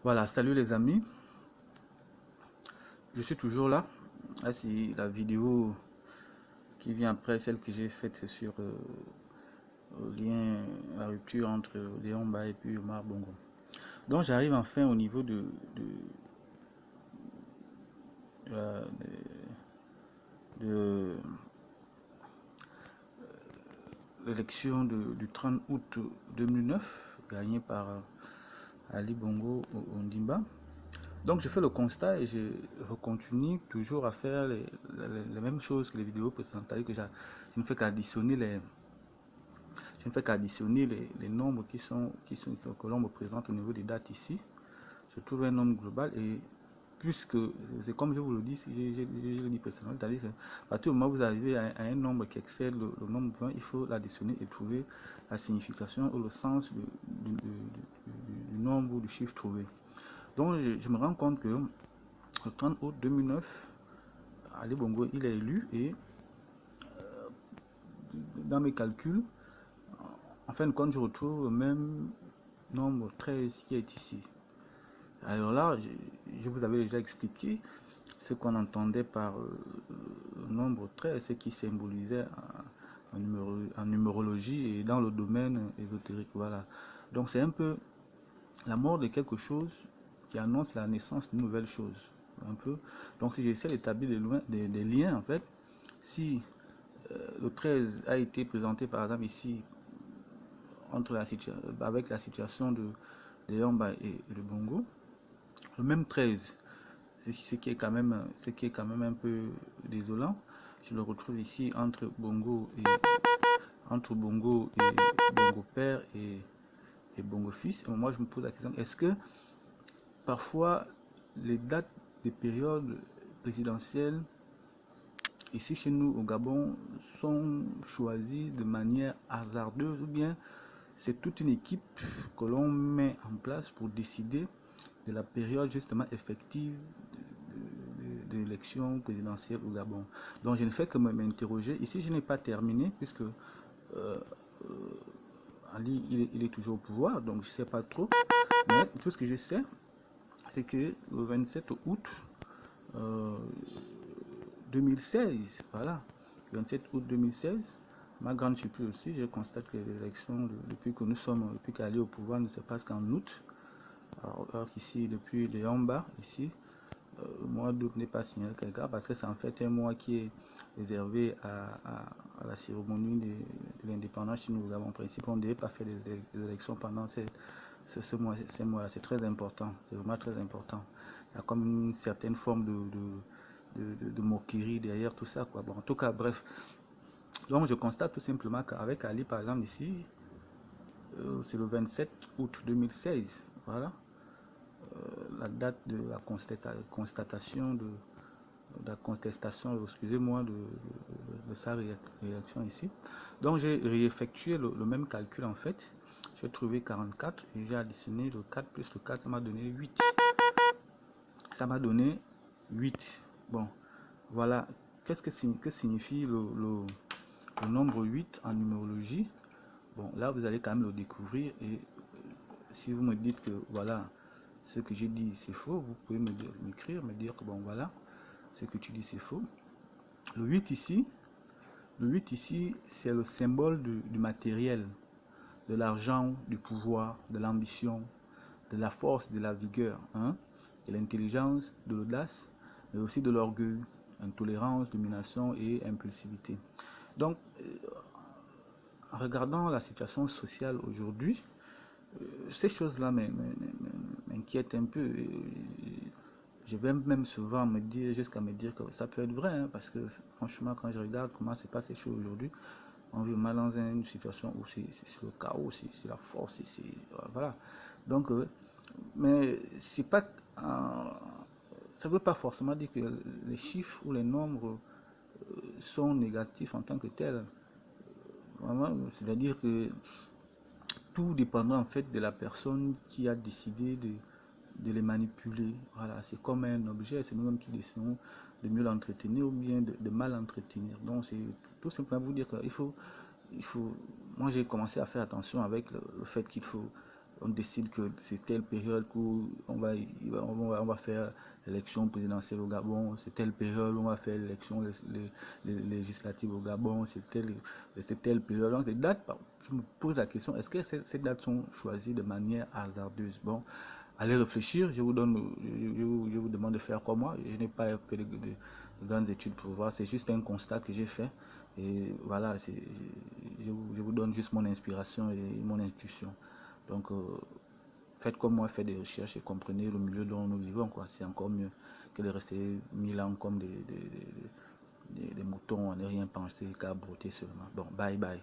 Voilà, salut les amis, je suis toujours là. Là, c'est la vidéo qui vient après celle que j'ai faite sur le lien, la rupture entre Léon Mba et puis Omar Bongo. Donc j'arrive enfin au niveau euh, de l'élection du 30 août 2009, gagnée par Ali Bongo Ondimba. Donc je fais le constat et je continue toujours à faire les mêmes choses que les vidéos précédentes. Que je ne fais qu'additionner les nombres que l'on me présente au niveau des dates ici. Je trouve un nombre global et puisque c'est comme je vous le dis, je le dis précédemment, c'est-à-dire que à partir du moment où vous arrivez à un nombre qui excède le nombre 20, il faut l'additionner et trouver la signification ou le sens du nombre ou du chiffre trouvé. Donc je me rends compte que le 30 août 2009, Ali Bongo il est élu et dans mes calculs, en fin de compte, je retrouve le même nombre 13 qui est ici. Alors là, je vous avais déjà expliqué ce qu'on entendait par le nombre 13, ce qui symbolisait en numérologie et dans le domaine ésotérique. Voilà. Donc c'est un peu la mort de quelque chose qui annonce la naissance d'une nouvelle chose. Un peu. Donc si j'essaie d'établir des liens, en fait, si le 13 a été présenté par exemple ici entre avec la situation de Yamba et le Bongo, le même 13, ce qui est quand même un peu désolant, je le retrouve ici entre Bongo et Bongo père et Bongo fils. Et moi je me pose la question, est-ce que parfois les dates des périodes présidentielles ici chez nous au Gabon sont choisies de manière hasardeuse ou bien c'est toute une équipe que l'on met en place pour décider de la période justement effective de l'élection présidentielle au Gabon. Donc je ne fais que m'interroger. Ici je n'ai pas terminé puisque Ali il est toujours au pouvoir, donc je ne sais pas trop. Mais tout ce que je sais, c'est que le 27 août 2016, voilà, 27 août 2016, ma grande surprise aussi, je constate que les élections, depuis qu'Ali est au pouvoir, ne se passent qu'en août. Alors qu'ici, depuis les Yamba, ici, le mois d'août n'est pas signalé quelque part parce que c'est en fait un mois qui est réservé à la cérémonie de l'indépendance chez nous. Nous avons en principe, on ne devait pas faire des élections pendant ce mois-là. C'est très important, c'est vraiment très important. Il y a comme une certaine forme de moquerie derrière tout ça, quoi. Bon, en tout cas, bref. Donc, je constate tout simplement qu'avec Ali, par exemple, ici, c'est le 27 août 2016. Voilà. La date de la constatation de la contestation, excusez-moi, de sa réaction ici. Donc, j'ai réeffectué le même calcul en fait. J'ai trouvé 44 et j'ai additionné le 4 plus le 4, ça m'a donné 8. Ça m'a donné 8. Bon, voilà. Qu'est-ce que signifie le nombre 8 en numérologie? Bon, là, vous allez quand même le découvrir. Et si vous me dites que, voilà, ce que j'ai dit, c'est faux, vous pouvez m'écrire, me dire que, bon, voilà, ce que tu dis, c'est faux. Le 8 ici, c'est le symbole du matériel, de l'argent, du pouvoir, de l'ambition, de la force, de la vigueur, hein, de l'intelligence, de l'audace, mais aussi de l'orgueil, intolérance, domination et impulsivité. Donc, en regardant la situation sociale aujourd'hui, ces choses-là m'inquiètent un peu. Je vais même souvent jusqu'à me dire que ça peut être vrai, hein, parce que franchement, quand je regarde comment se passent les choses aujourd'hui, on vit mal dans une situation où c'est le chaos, c'est la force, voilà. Donc, mais c'est pas, ça ne veut pas forcément dire que les chiffres ou les nombres sont négatifs en tant que tels. C'est-à-dire que tout dépendra en fait de la personne qui a décidé de les manipuler. Voilà, c'est comme un objet, c'est nous-mêmes qui décidons de mieux l'entretenir ou bien de mal l'entretenir. Donc c'est tout simplement vous dire qu'il faut, moi j'ai commencé à faire attention avec le fait qu'il faut on décide que c'est telle période où on va faire l'élection présidentielle au Gabon, c'est telle période où on va faire l'élection législative au Gabon, c'est telle période. Donc, ces dates, je me pose la question, est-ce que ces dates sont choisies de manière hasardeuse? Bon, allez réfléchir, je vous demande de faire comme moi. Je n'ai pas fait de grandes études pour voir, c'est juste un constat que j'ai fait. Et voilà, je vous donne juste mon inspiration et mon intuition. Donc, faites comme moi, faites des recherches et comprenez le milieu dont nous vivons, quoi. C'est encore mieux que de rester 1000 ans comme des moutons, à ne rien penser qu'à brouter seulement. Bon, bye bye.